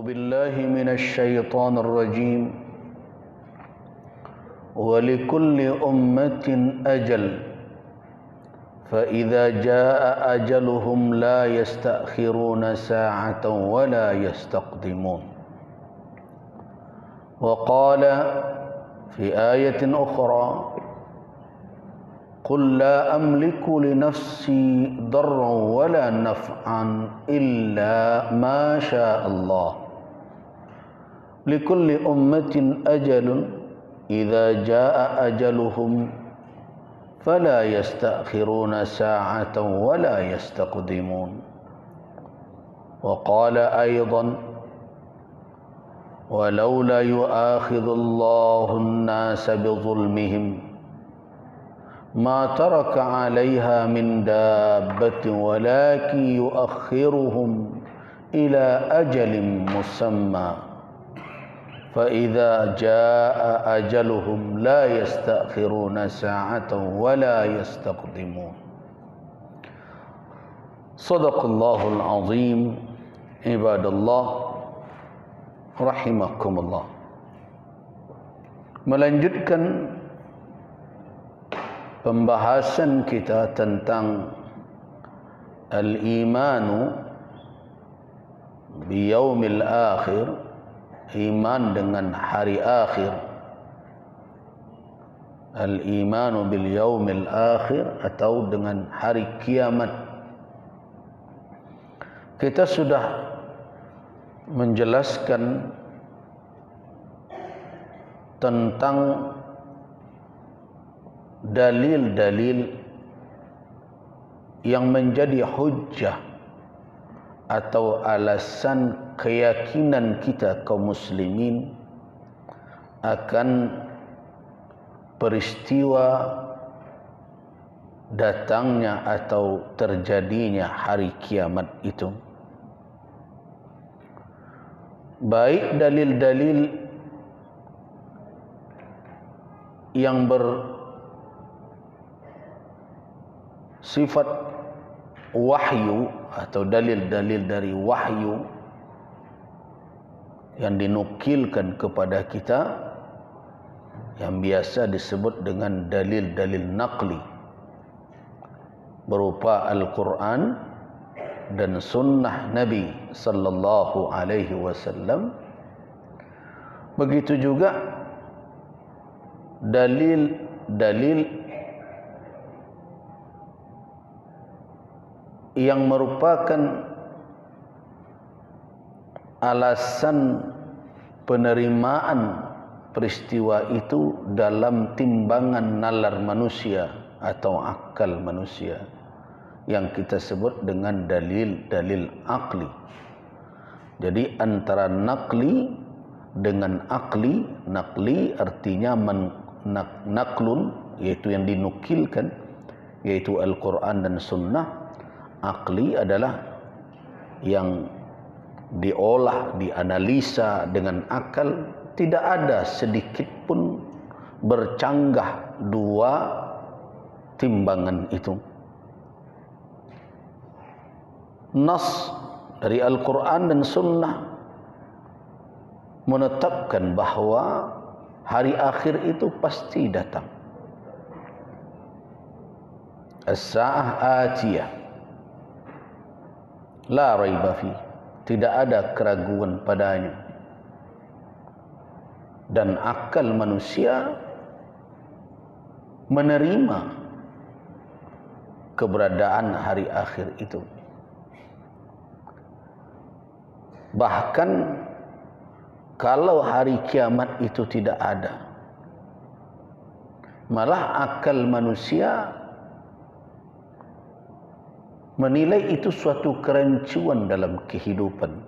بالله من الشيطان الرجيم ولكل أمة أجل فإذا جاء أجلهم لا يستأخرون ساعة ولا يستقدمون وقال في آية أخرى قل لا أملك لنفسي ضرا ولا نفعا إلا ما شاء الله لكل أمة أجل إذا جاء أجلهم فلا يستأخرون ساعة ولا يستقدمون وقال أيضا ولولا يؤاخذ الله الناس بظلمهم ما ترك عليها من دابة ولكن يؤخرهم إلى أجل مسمى فإذا جاء أجلهم لا يستأخرون ساعة ولا يستقدمون صدق الله العظيم عباد الله rahimakumullah. Melanjutkan pembahasan kita tentang al-imanu biyaumil akhir, iman dengan hari akhir. Al-imanu bil yaumil akhir atau dengan hari kiamat. Kita sudah menjelaskan tentang dalil-dalil yang menjadi hujjah atau alasan keyakinan kita kaum muslimin akan peristiwa datangnya atau terjadinya hari kiamat itu. Baik dalil-dalil yang bersifat wahyu atau dalil-dalil dari wahyu yang dinukilkan kepada kita, yang biasa disebut dengan dalil-dalil naqli, berupa Al-Quran dan sunnah Nabi sallallahu alaihi wasallam. Begitu juga dalil-dalil yang merupakan alasan penerimaan peristiwa itu dalam timbangan nalar manusia atau akal manusia, yang kita sebut dengan dalil-dalil akli. Jadi antara nakli dengan akli, nakli artinya naklun, yaitu yang dinukilkan, yaitu Al-Quran dan Sunnah. Akli adalah yang diolah, dianalisa dengan akal, tidak ada sedikit pun bercanggah dua timbangan itu. Nas dari Al-Quran dan Sunnah menetapkan bahawa hari akhir itu pasti datang. As-sa'ah atiyah la raiba fi, tidak ada keraguan padanya. Dan akal manusia menerima keberadaan hari akhir itu. Bahkan kalau hari kiamat itu tidak ada, malah akal manusia menilai itu suatu kerancuan dalam kehidupan,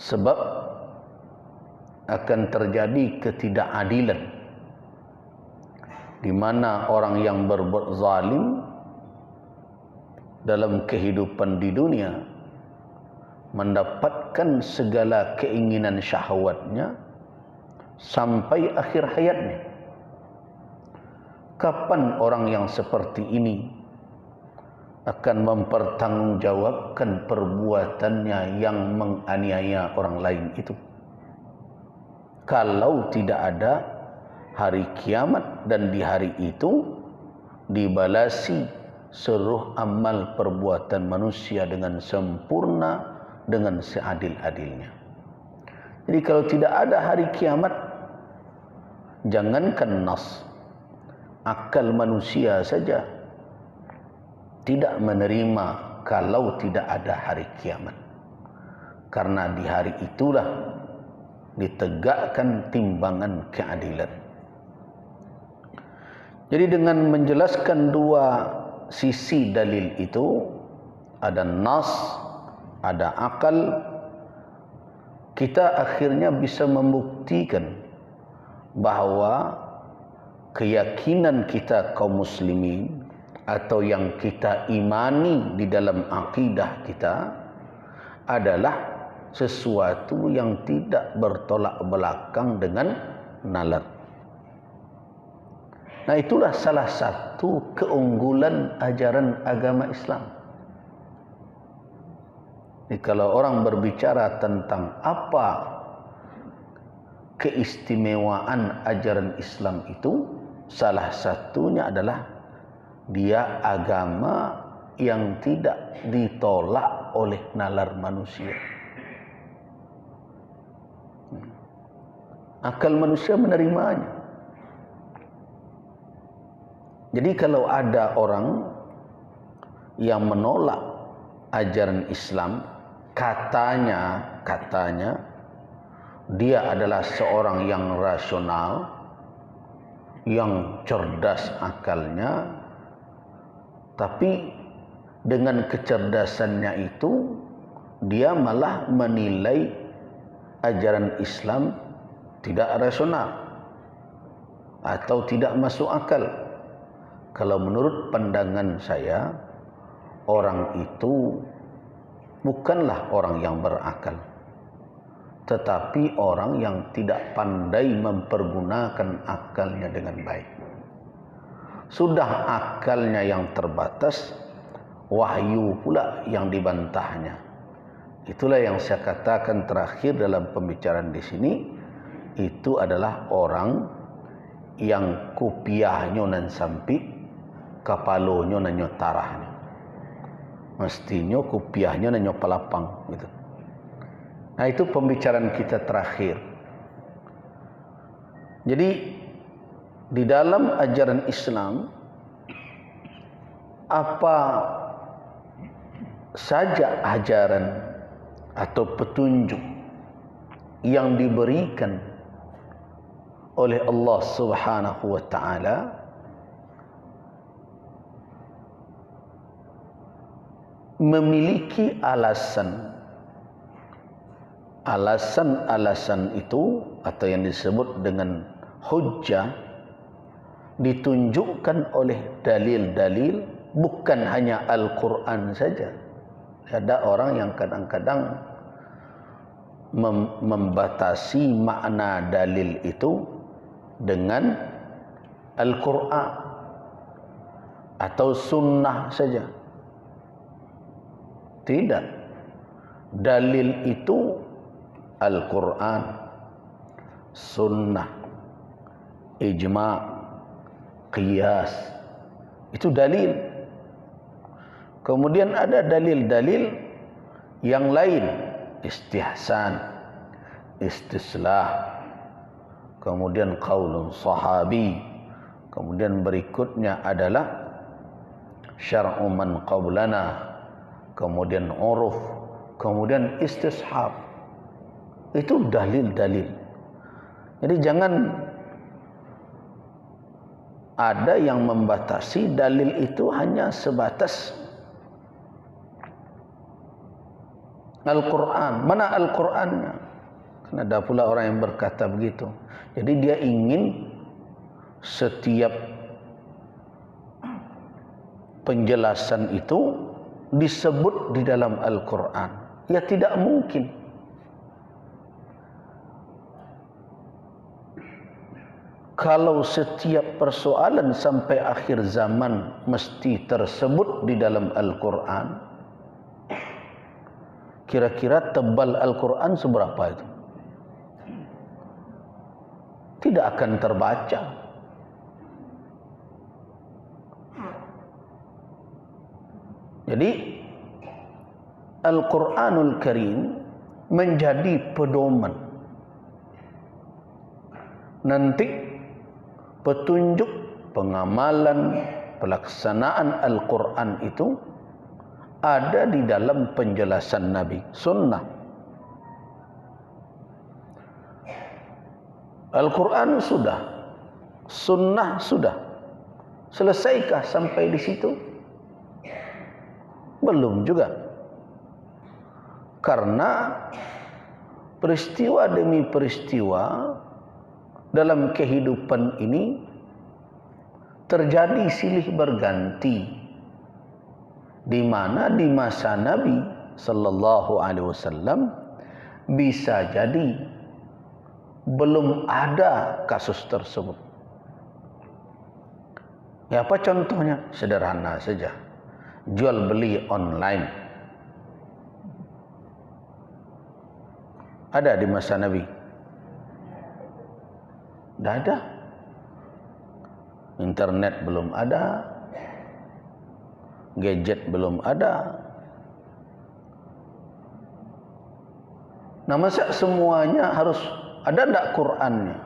sebab akan terjadi ketidakadilan di mana orang yang berbuat zalim dalam kehidupan di dunia mendapatkan segala keinginan syahwatnya sampai akhir hayatnya. Kapan orang yang seperti ini akan mempertanggungjawabkan perbuatannya yang menganiaya orang lain itu. Kalau tidak ada hari kiamat dan di hari itu dibalasi seluruh amal perbuatan manusia dengan sempurna, dengan seadil-adilnya. Jadi kalau tidak ada hari kiamat, jangankan nas, akal manusia saja tidak menerima kalau tidak ada hari kiamat. Karena di hari itulah ditegakkan timbangan keadilan. Jadi dengan menjelaskan dua sisi dalil itu, ada nas, ada akal, kita akhirnya bisa membuktikan bahawa keyakinan kita kaum muslimin atau yang kita imani di dalam akidah kita adalah sesuatu yang tidak bertolak belakang dengan nalar. Nah, itulah salah satu keunggulan ajaran agama Islam. Jadi kalau orang berbicara tentang apa keistimewaan ajaran Islam itu, salah satunya adalah dia agama yang tidak ditolak oleh nalar manusia. Akal manusia menerimanya. Jadi kalau ada orang yang menolak ajaran Islam, katanya dia adalah seorang yang rasional, yang cerdas akalnya, tapi dengan kecerdasannya itu dia malah menilai ajaran Islam tidak rasional atau tidak masuk akal. Kalau menurut pandangan saya, orang itu bukanlah orang yang berakal, tetapi orang yang tidak pandai mempergunakan akalnya dengan baik. Sudah akalnya yang terbatas, wahyu pula yang dibantahnya. Itulah yang saya katakan terakhir dalam pembicaraan di sini. Itu adalah orang yang kupiahnya nan sampi, kapalonyo nanyo tarahnya. Mestinya kupiahnya nanyo palapang gitu. Nah, itu pembicaraan kita terakhir. Jadi di dalam ajaran Islam, apa saja ajaran atau petunjuk yang diberikan oleh Allah Subhanahu wa taala memiliki alasan itu atau yang disebut dengan hujjah, ditunjukkan oleh dalil-dalil, bukan hanya Al-Quran saja. Ada orang yang kadang-kadang membatasi makna dalil itu dengan Al-Quran atau sunnah saja. Tidak. Dalil itu Al-Quran, sunnah, ijma', qiyas. Itu dalil. Kemudian ada dalil-dalil yang lain, istihsan, istislah, kemudian qaulun sahabi, kemudian berikutnya adalah syar'u man qablana, kemudian uruf, kemudian istishab. Itu dalil-dalil. Jadi jangan ada yang membatasi dalil itu hanya sebatas Al-Quran. Mana Al-Qurannya? Karena ada pula orang yang berkata begitu. Jadi dia ingin setiap penjelasan itu disebut di dalam Al-Quran. Ya tidak mungkin. kalau setiap persoalan sampai akhir zaman mesti tersebut di dalam Al-Quran, kira-kira tebal Al-Quran seberapa itu? Tidak akan terbaca. Jadi Al-Quranul Karim menjadi pedoman. Nanti petunjuk, pengamalan, pelaksanaan Al-Quran itu ada di dalam penjelasan Nabi, sunnah. Al-Quran sudah, sunnah sudah. Selesaikah sampai di situ? Belum juga. Karena peristiwa demi peristiwa dalam kehidupan ini terjadi silih berganti, di mana di masa Nabi sallallahu alaihi wasallam bisa jadi belum ada kasus tersebut. Ya, apa contohnya? Sederhana saja. Jual beli online. Ada di masa Nabi? Tidak ada. Internet belum ada. Gadget belum ada. Nah, masa semuanya harus ada tak Qur'annya?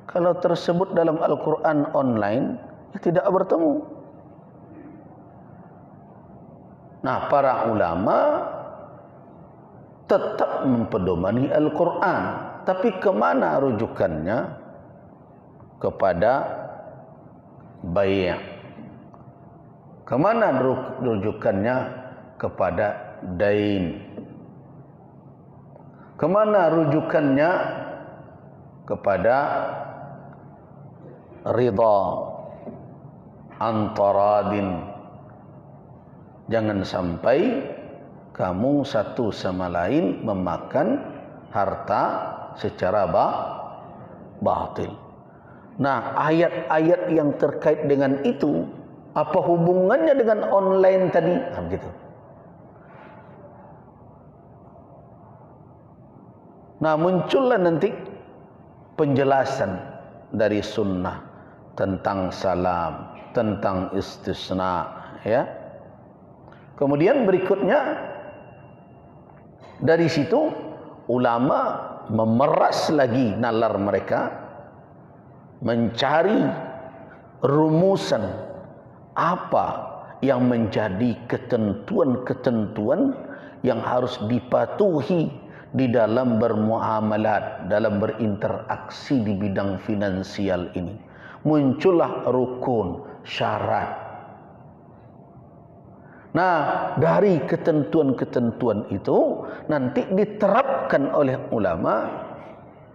Kalau tersebut dalam Al-Quran online, ya tidak bertemu. Nah, para ulama tetap mempedomani Al-Quran, tapi kemana rujukannya? Kepada bai'. Kemana rujukannya? Kepada dain. Kemana rujukannya? Kepada ridha, antaradin. Jangan sampai kamu satu sama lain memakan harta secara batil. Nah, ayat-ayat yang terkait dengan itu, apa hubungannya dengan online tadi? Nah, begitu. Nah, muncullah nanti penjelasan dari sunnah tentang salam, tentang istisna, ya. Kemudian berikutnya dari situ ulama memeras lagi nalar mereka, mencari rumusan apa yang menjadi ketentuan-ketentuan yang harus dipatuhi di dalam bermuamalat, dalam berinteraksi di bidang finansial ini. Muncullah rukun, syarat. Nah, dari ketentuan-ketentuan itu nanti diterapkan oleh ulama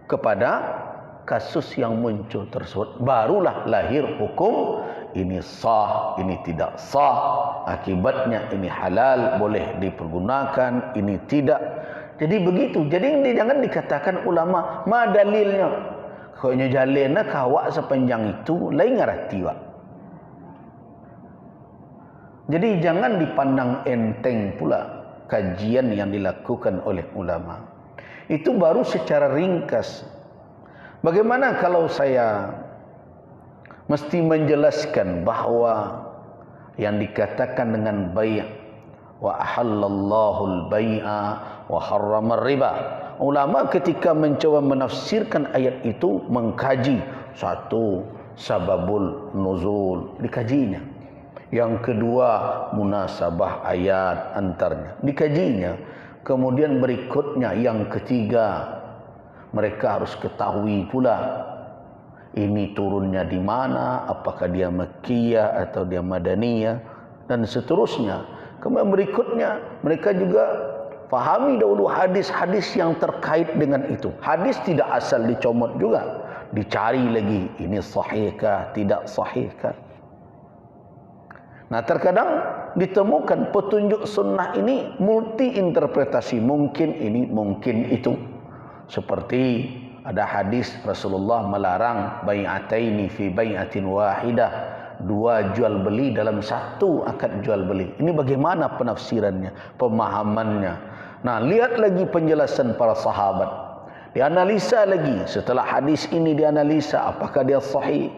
kepada kasus yang muncul tersebut. Barulah lahir hukum, ini sah, ini tidak sah, akibatnya ini halal, boleh dipergunakan, ini tidak. Jadi begitu. Jadi jangan dikatakan ulama, ma dalilnya. Kayaknya jalannya kawak sepanjang itu, lain ngerti wak. Jadi jangan dipandang enteng pula kajian yang dilakukan oleh ulama. Itu baru secara ringkas. Bagaimana kalau saya mesti menjelaskan bahwa yang dikatakan dengan bai' wa ahallallahu al-bai'a wa harrama riba. Ulama ketika mencoba menafsirkan ayat itu mengkaji satu sababul nuzul, dikajinya. Yang kedua munasabah ayat antaranya, dikajinya. Kemudian berikutnya yang ketiga, mereka harus ketahui pula ini turunnya di mana, apakah dia Makkiyah atau dia Madaniyah, dan seterusnya. Kemudian berikutnya mereka juga fahami dahulu hadis-hadis yang terkait dengan itu. Hadis tidak asal dicomot juga, dicari lagi ini sahihkah, tidak sahihkah. Nah, terkadang ditemukan petunjuk sunnah ini multi interpretasi, mungkin ini, mungkin itu. Seperti ada hadis Rasulullah melarang bai'ataini fi bai'atin wahidah, dua jual beli dalam satu akad jual beli. Ini bagaimana penafsirannya, pemahamannya. Nah, lihat lagi penjelasan para sahabat. Dianalisa lagi setelah hadis ini, dianalisa apakah dia sahih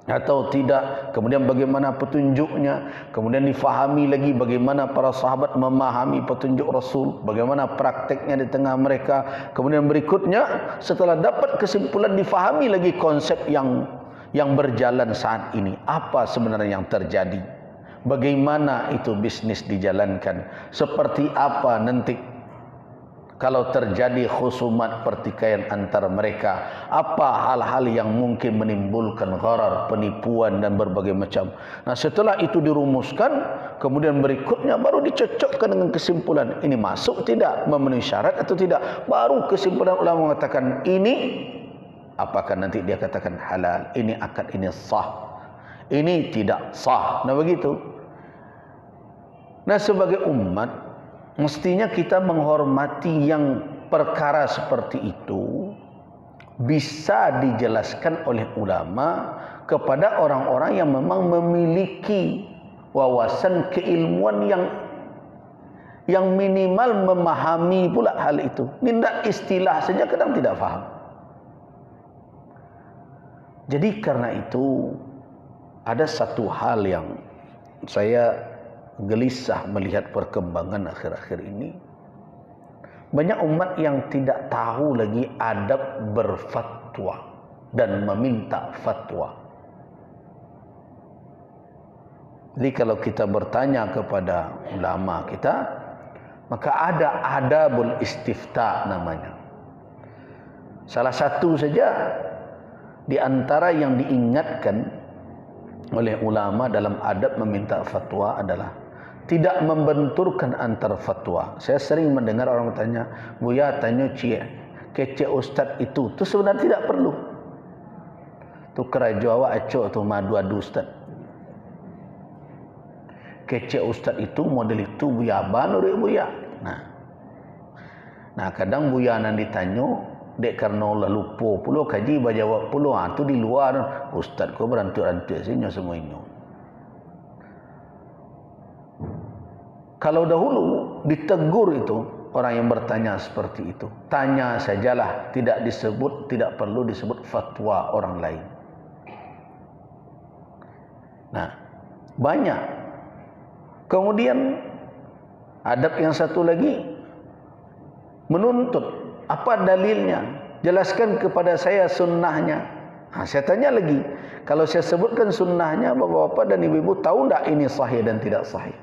atau tidak, kemudian bagaimana petunjuknya, kemudian difahami lagi bagaimana para sahabat memahami petunjuk Rasul, bagaimana prakteknya di tengah mereka. Kemudian berikutnya setelah dapat kesimpulan, difahami lagi konsep yang berjalan saat ini, apa sebenarnya yang terjadi, bagaimana itu bisnis dijalankan, seperti apa nanti kalau terjadi khusumat pertikaian antara mereka, apa hal-hal yang mungkin menimbulkan gharar, penipuan dan berbagai macam. Nah, setelah itu dirumuskan, kemudian berikutnya baru dicocokkan dengan kesimpulan, ini masuk tidak, memenuhi syarat atau tidak. Baru kesimpulan ulama mengatakan ini, apakah nanti dia katakan halal, ini akad ini sah, ini tidak sah. Nah, begitu. Nah, sebagai umat mestinya kita menghormati yang perkara seperti itu bisa dijelaskan oleh ulama kepada orang-orang yang memang memiliki wawasan keilmuan yang minimal memahami pula hal itu. Tidak istilah saja kadang tidak faham. Jadi karena itu ada satu hal yang saya gelisah melihat perkembangan akhir-akhir ini. Banyak umat yang tidak tahu lagi adab berfatwa dan meminta fatwa. Jadi kalau kita bertanya kepada ulama kita, maka ada adabul istifta namanya. Salah satu saja di antara yang diingatkan oleh ulama dalam adab meminta fatwa adalah tidak membenturkan antar fatwa. Saya sering mendengar orang tanya, "Buya tanya cie, kece ustaz itu." Itu sebenarnya tidak perlu. Tu kerajo awak acok tu madu adu ustaz. Kece ustaz itu model itu buya banur buya. Nah, kadang buya nan ditanyo dek karena Allah lupa pula kaji bajawab pula, tu di luar ustaz kau berantuk-rantuk sini semua ini. Kalau dahulu ditegur itu orang yang bertanya seperti itu, tanya sajalah, tidak perlu disebut fatwa orang lain. Nah, banyak. Kemudian adab yang satu lagi, menuntut, apa dalilnya? Jelaskan kepada saya sunnahnya. Nah, saya tanya lagi, kalau saya sebutkan sunnahnya, bapak-bapak dan ibu-ibu tahu tak ini sahih dan tidak sahih?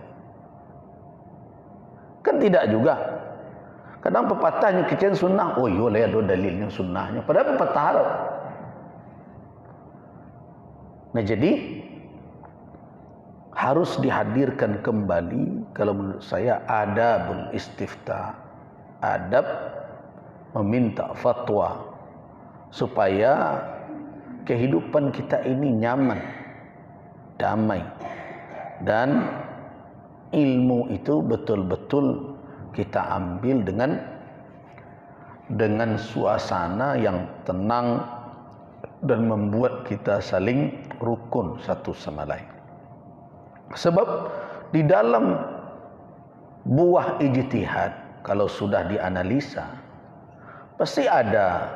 Kan tidak juga. Kadang pepatahnya kecil sunnah, oh iya lah ada dalilnya sunnahnya. Padahal pepatah Arab. Nah, jadi harus dihadirkan kembali, kalau menurut saya, adabul istifta, adab meminta fatwa, supaya kehidupan kita ini nyaman, damai, dan ilmu itu betul-betul kita ambil dengan suasana yang tenang dan membuat kita saling rukun satu sama lain. Sebab di dalam buah ijtihad, kalau sudah dianalisa, pasti ada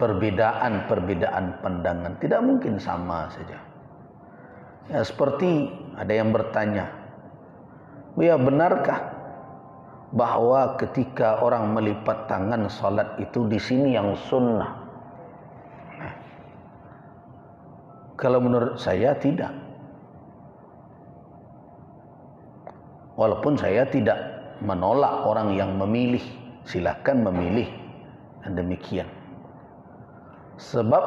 perbedaan pandangan, tidak mungkin sama saja. Ya, seperti ada yang bertanya, "Ya, benarkah bahwa ketika orang melipat tangan salat itu di sini yang sunnah?" Nah, kalau menurut saya tidak. Walaupun saya tidak menolak orang yang memilih, silakan memilih dan demikian. Sebab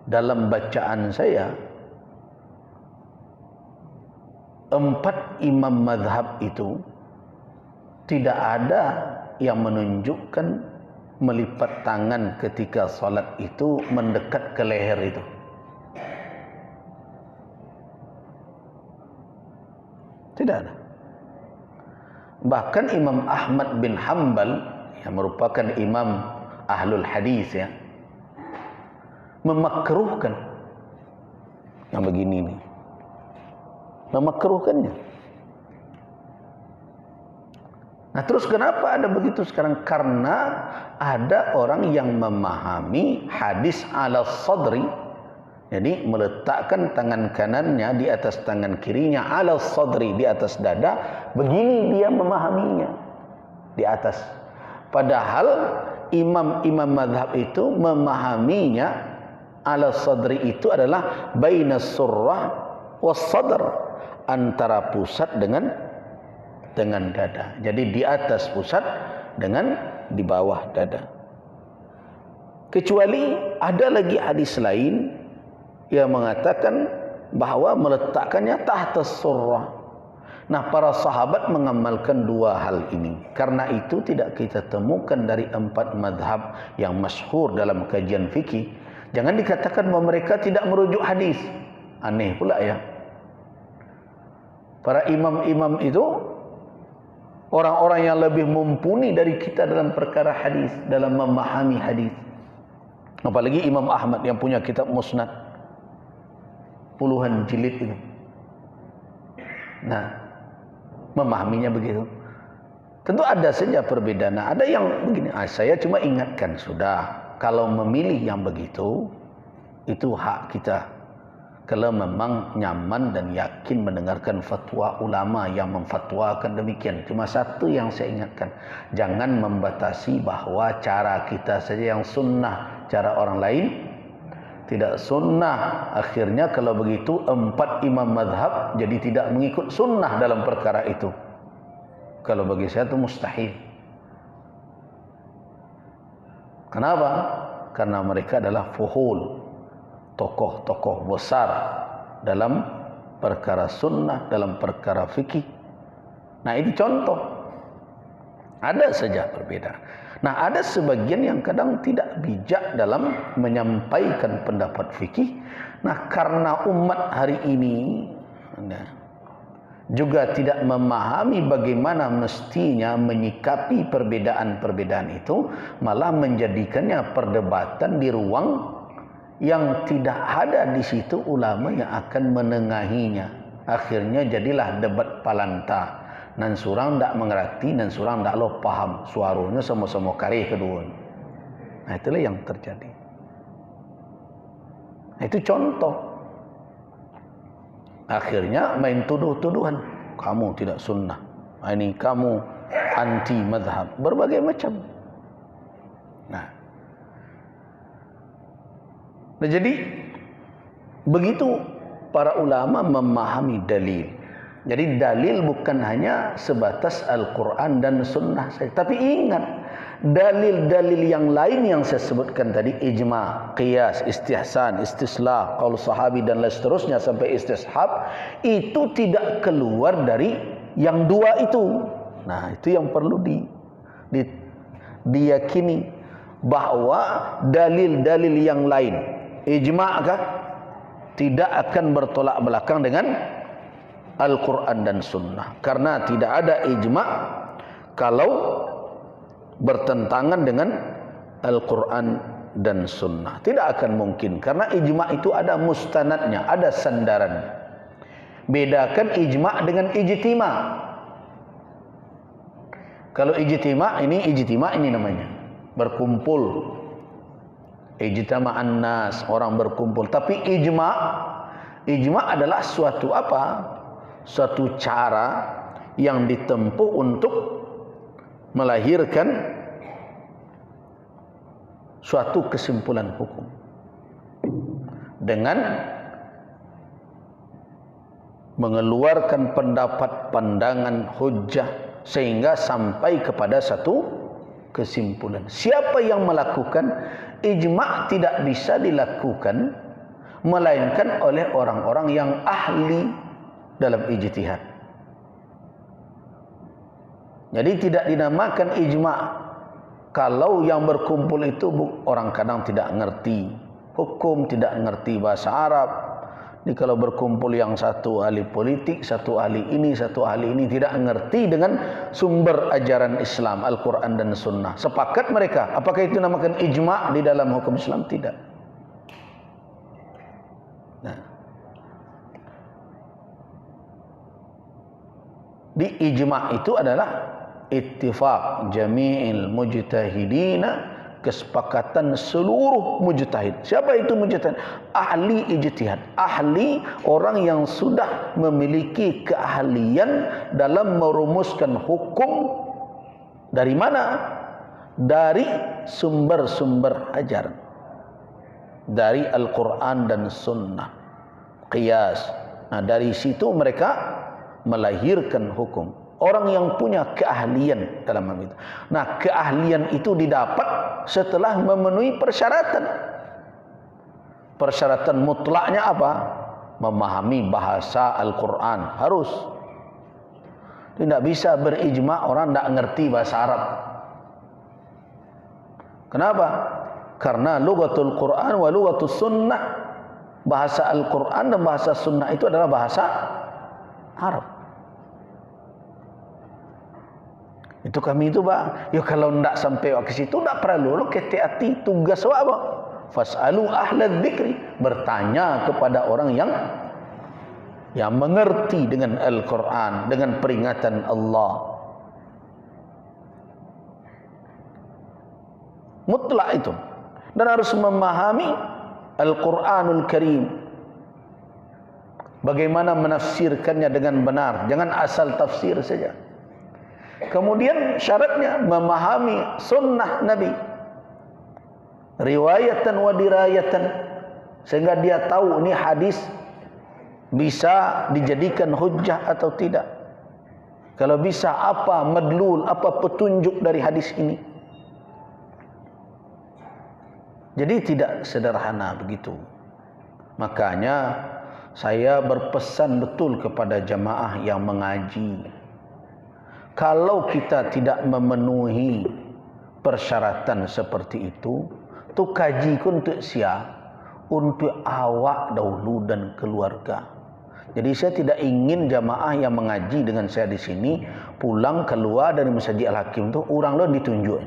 dalam bacaan saya, 4 imam mazhab itu tidak ada yang menunjukkan melipat tangan ketika salat itu mendekat ke leher itu. Tidak ada. Bahkan Imam Ahmad bin Hanbal yang merupakan imam ahlul hadis ya, memakruhkan yang begini nih, memakruhkannya. Nah terus kenapa ada begitu sekarang? Karena ada orang yang memahami hadis ala sadri, jadi meletakkan tangan kanannya di atas tangan kirinya, ala sadri, di atas dada, begini dia memahaminya, di atas. Padahal imam-imam mazhab itu memahaminya ala sadri itu adalah bainas surrah was sadr, antara pusat dengan dada. Jadi di atas pusat dengan di bawah dada. Kecuali ada lagi hadis lain yang mengatakan bahawa meletakkannya tahta surrah. Nah, para sahabat mengamalkan dua hal ini. Karena itu tidak kita temukan dari 4 mazhab yang masyhur dalam kajian fikih. Jangan dikatakan bahawa mereka tidak merujuk hadis. Aneh pula ya. Para imam-imam itu orang-orang yang lebih mumpuni dari kita dalam perkara hadis, dalam memahami hadis. Apalagi Imam Ahmad yang punya kitab Musnad, puluhan jilid itu. Nah, memahaminya begitu. Tentu ada saja perbedaan. Ada yang begini, saya cuma ingatkan sudah, kalau memilih yang begitu, itu hak kita. Kalau memang nyaman dan yakin mendengarkan fatwa ulama yang memfatwakan demikian. Cuma satu yang saya ingatkan, jangan membatasi bahawa cara kita saja yang sunnah, cara orang lain tidak sunnah. Akhirnya kalau begitu 4 imam mazhab jadi tidak mengikut sunnah dalam perkara itu. Kalau bagi saya itu mustahil. Kenapa? Karena mereka adalah fuhul, tokoh-tokoh besar dalam perkara sunnah, dalam perkara fikih. Nah ini contoh. Ada saja perbedaan. Nah ada sebagian yang kadang tidak bijak dalam menyampaikan pendapat fikih. Nah karena umat hari ini juga tidak memahami bagaimana mestinya menyikapi perbedaan-perbedaan itu, malah menjadikannya perdebatan di ruang yang tidak ada di situ ulama yang akan menengahinya. Akhirnya jadilah debat palanta. Nan surang tak mengerti, nan surang tak lo paham. Suaranya sama-sama karih kedua. Nah itulah yang terjadi. Nah, itu contoh. Akhirnya main tuduh-tuduhan. Kamu tidak sunnah. Ini kamu anti mazhab. Berbagai macam. Nah jadi begitu para ulama memahami dalil. Jadi dalil bukan hanya sebatas Al-Quran dan Sunnah saja. Tapi ingat, dalil-dalil yang lain yang saya sebutkan tadi, ijma', qiyas, istihsan, istislah, qaul sahabi dan lain seterusnya sampai istishab, itu tidak keluar dari yang dua itu. Nah itu yang perlu diyakini, bahwa dalil-dalil yang lain, ijma' kah, tidak akan bertolak belakang dengan Al-Quran dan Sunnah. Karena tidak ada ijma' kalau bertentangan dengan Al-Quran dan Sunnah. Tidak akan mungkin. Karena ijma' itu ada mustanadnya, ada sandaran. Bedakan ijma' dengan ijtima'. Kalau ijtima' ini namanya berkumpul. Ijtama'an nas, orang berkumpul. Tapi ijma' adalah suatu apa? Suatu cara yang ditempuh untuk melahirkan suatu kesimpulan hukum dengan mengeluarkan pendapat, pandangan, hujjah sehingga sampai kepada satu kesimpulan. Siapa yang melakukan ijma' tidak bisa dilakukan melainkan oleh orang-orang yang ahli dalam ijtihad. Jadi tidak dinamakan ijma' kalau yang berkumpul itu orang kadang tidak ngerti hukum, tidak ngerti bahasa Arab, Jadi kalau berkumpul yang satu ahli politik, satu ahli ini, satu ahli ini tidak mengerti dengan sumber ajaran Islam, Al-Quran dan Sunnah. Sepakat mereka. Apakah itu namakan ijma' di dalam hukum Islam? Tidak. Nah, di ijma' itu adalah ittifaq jami'il mujtahidina, kesepakatan seluruh mujtahid. Siapa itu mujtahid? Ahli ijtihad, ahli, orang yang sudah memiliki keahlian dalam merumuskan hukum. Dari mana? Dari sumber-sumber ajaran, dari Al-Quran dan Sunnah, qiyas. Nah, dari situ mereka melahirkan hukum. Orang yang punya keahlian dalam hal itu. Nah, keahlian itu didapat setelah memenuhi persyaratan. Persyaratan mutlaknya apa? Memahami bahasa Al-Quran. Harus. Tidak bisa berijma' orang tidak ngerti bahasa Arab. Kenapa? Karena lughatul Quran wa lughatul sunnah. Bahasa Al-Quran dan bahasa sunnah itu adalah bahasa Arab. Itu kami itu Pak, ya kalau tidak sampai ke situ tidak perlu lo hati-hati tugas apa? Fas'alu ahla dzikri, bertanya kepada orang yang mengerti dengan Al-Quran, dengan peringatan Allah. Mutlak itu. Dan harus memahami Al-Quranul Karim. Bagaimana menafsirkannya dengan benar, jangan asal tafsir saja. Kemudian syaratnya memahami sunnah Nabi, riwayatan wa dirayatan, sehingga dia tahu ini hadis bisa dijadikan hujjah atau tidak. Kalau bisa, apa madlul, apa petunjuk dari hadis ini. Jadi tidak sederhana begitu. Makanya saya berpesan betul kepada jamaah yang mengaji. Kalau kita tidak memenuhi persyaratan seperti itu, tu kaji kun untuk untuk awak dahulu dan keluarga. Jadi saya tidak ingin jamaah yang mengaji dengan saya di sini pulang keluar dari Masjid Al-Hakim tu orang lo ditunjuk.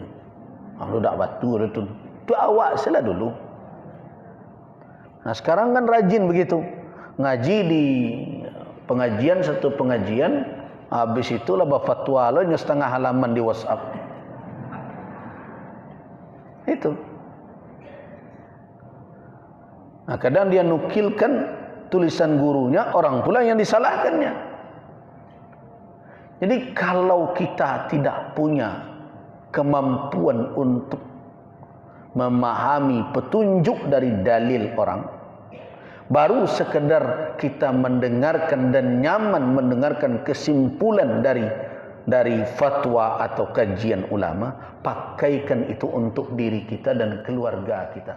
Lo dak batu itu. Tu awak sila dulu. Nah, sekarang kan rajin begitu. Ngaji di pengajian, satu pengajian, habis itu lah fatwa lo setengah halaman di WhatsApp. Itu. Nah, kadang dia nukilkan tulisan gurunya, orang pula yang disalahkannya. Jadi kalau kita tidak punya kemampuan untuk memahami petunjuk dari dalil orang, baru sekedar kita mendengarkan dan nyaman mendengarkan kesimpulan dari fatwa atau kajian ulama, pakaikan itu untuk diri kita dan keluarga kita.